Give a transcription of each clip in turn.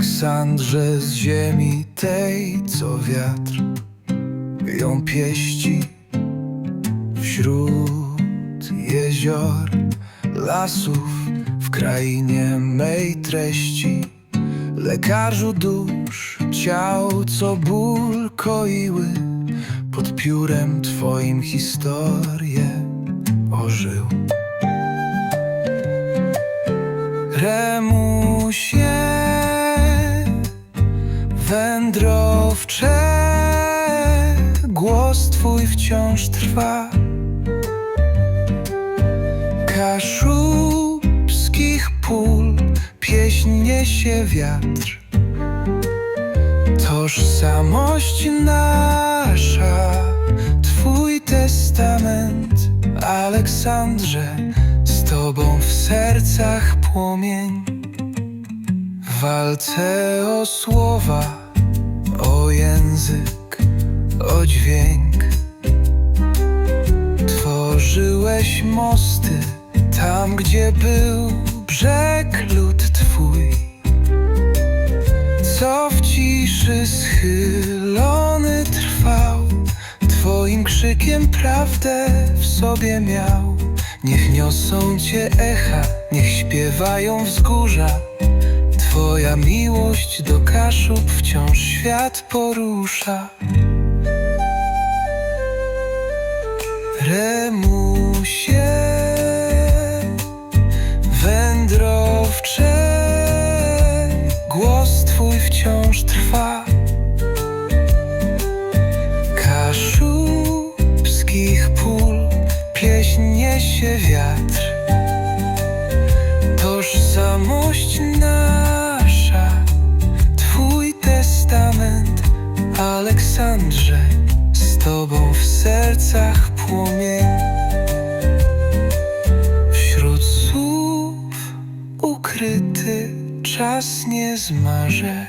Aleksandrze, z ziemi tej, co wiatr ją pieści, wśród jezior, lasów, w krainie mej treści. Lekarzu dusz, ciał, co ból koiły, pod piórem twoim historię ożył. Remusie, wędrowcze, głos twój wciąż trwa. Kaszubskich pól pieśń niesie wiatr. Tożsamość nasza, twój testament, Aleksandrze, z tobą w sercach płomień. W walce o słowa, o język, o dźwięk, tworzyłeś mosty tam, gdzie był brzeg lud twój, co w ciszy schylony trwał. Twoim krzykiem prawdę w sobie miał. Niech niosą cię echa, niech śpiewają wzgórza. Twoja miłość do Kaszub wciąż świat porusza. Remusie, wędrowcze, głos twój wciąż trwa. Kaszubskich pól pieśń niesie wiatr. Tożsamość nasza, twój testament, Aleksandrze, z tobą w sercach płomień. Wśród słów ukryty czas nie zmarze.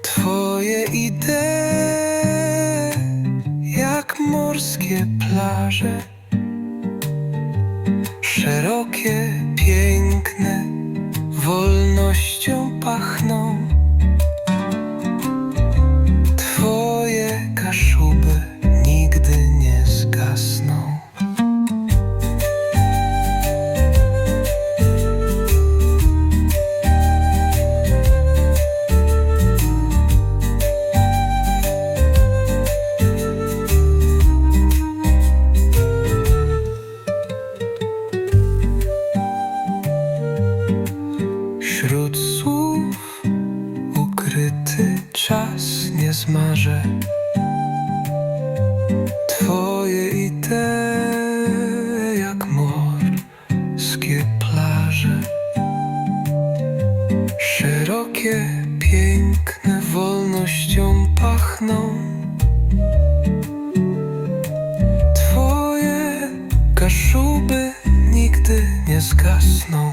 Twoje idee jak morskie plaże, szerokie, piękne, wolnością pachną. Twoje Kaszuby nigdy nie zgasną. Wśród słów ukryty czas nie zmarze. Twoje idee jak morskie plaże, szerokie, piękne, wolnością pachną. Twoje Kaszuby nigdy nie zgasną.